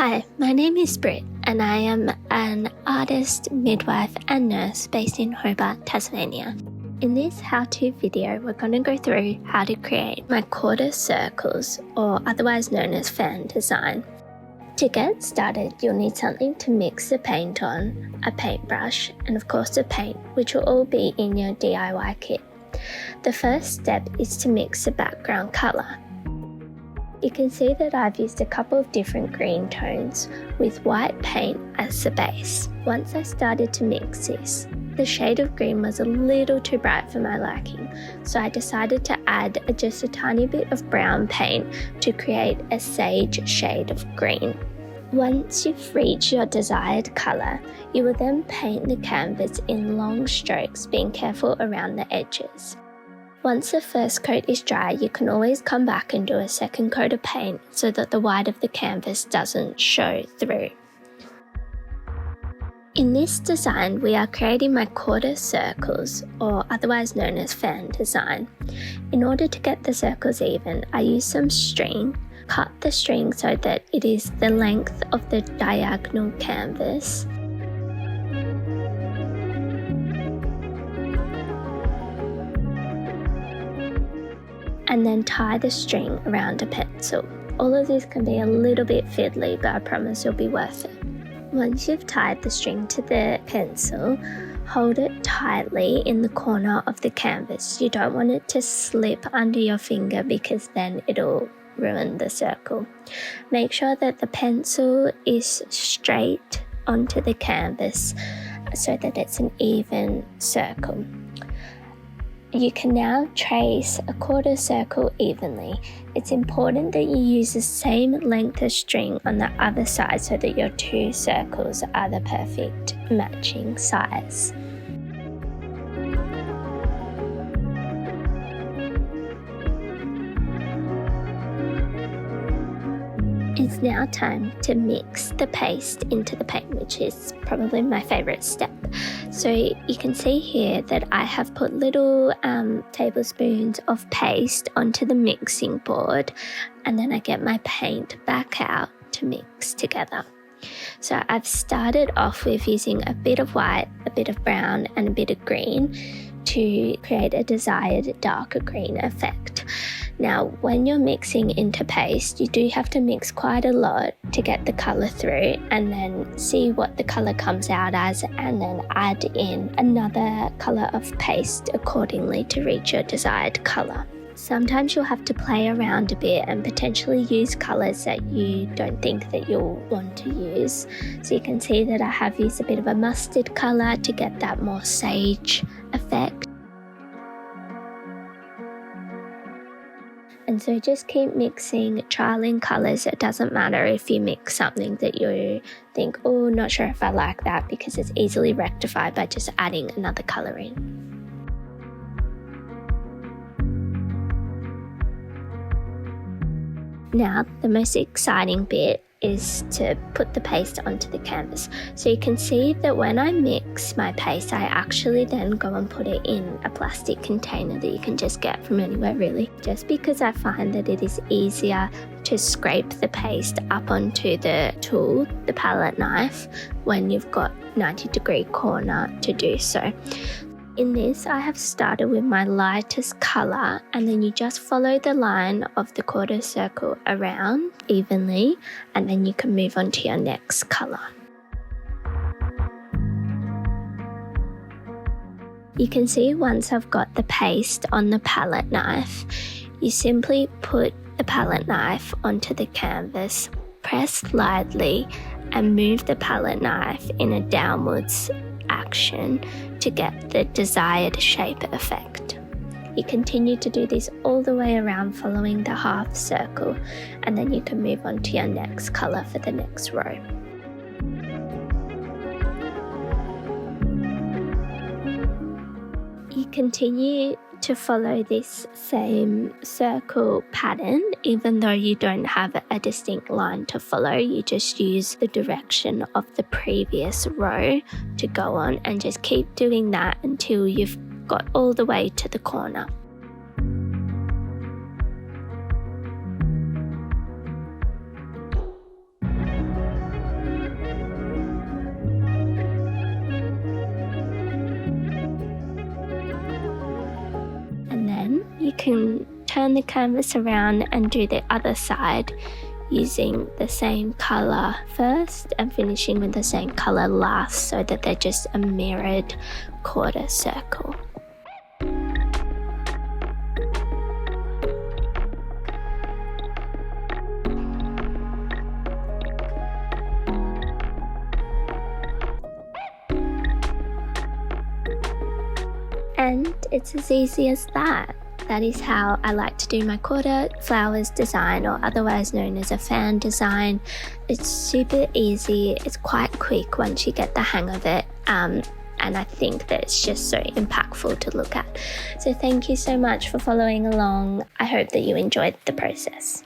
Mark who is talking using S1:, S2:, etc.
S1: Hi, my name is Britt and I am an artist, midwife and nurse based in Hobart, Tasmania. In this how-to video, we're going to go through how to create my quarter circles, or otherwise known as fan design. To get started, you'll need something to mix the paint on, a paintbrush, and of course the paint, which will all be in your DIY kit. The first step is to mix the background colour. You can see that I've used a couple of different green tones with white paint as the base. Once I started to mix this, the shade of green was a little too bright for my liking, so I decided to add just a tiny bit of brown paint to create a sage shade of green. Once you've reached your desired colour, you will then paint the canvas in long strokes, being careful around the edges. Once the first coat is dry, you can always come back and do a second coat of paint so that the white of the canvas doesn't show through. In this design, we are creating my quarter circles, or otherwise known as fan design. In order to get the circles even, I use some string, cut the string so that it is the length of the diagonal canvas. And then tie the string around a pencil. All of this can be a little bit fiddly, but I promise it'll be worth it. Once you've tied the string to the pencil, hold it tightly in the corner of the canvas. You don't want it to slip under your finger because then it'll ruin the circle. Make sure that the pencil is straight onto the canvas so that it's an even circle. You can now trace a quarter circle evenly. It's important that you use the same length of string on the other side so that your two circles are the perfect matching size. It's now time to mix the paste into the paint, which is probably my favourite step. So you can see here that I have put little tablespoons of paste onto the mixing board, and then I get my paint back out to mix together. So I've started off with using a bit of white, a bit of brown and a bit of green to create a desired darker green effect. Now, when you're mixing into paste, you do have to mix quite a lot to get the colour through, and then see what the colour comes out as, and then add in another colour of paste accordingly to reach your desired colour. Sometimes you'll have to play around a bit and potentially use colours that you don't think that you'll want to use. So you can see that I have used a bit of a mustard colour to get that more sage effect. And so just keep mixing, trialing colours. It doesn't matter if you mix something that you think, oh, not sure if I like that, because it's easily rectified by just adding another colour in. Now, the most exciting bit is to put the paste onto the canvas. So you can see that when I mix my paste, I actually then go and put it in a plastic container that you can just get from anywhere really. Just because I find that it is easier to scrape the paste up onto the tool, the palette knife, when you've got 90-degree corner to do so. In this, I have started with my lightest colour, and then you just follow the line of the quarter circle around evenly, and then you can move on to your next colour. You can see once I've got the paste on the palette knife, you simply put the palette knife onto the canvas, press lightly, and move the palette knife in a downwards action to get the desired shape effect. You continue to do this all the way around, following the half circle, and then you can move on to your next colour for the next row. You continue to follow this same circle pattern, even though you don't have a distinct line to follow. You just use the direction of the previous row to go on, and just keep doing that until you've got all the way to the corner. can turn the canvas around and do the other side using the same colour first and finishing with the same colour last, so that they're just a mirrored quarter circle. And it's as easy as that. That is how I like to do my quarter flowers design, or otherwise known as a fan design. It's super easy, it's quite quick once you get the hang of it, and I think that it's just so impactful to look at. So thank you so much for following along. I hope that you enjoyed the process.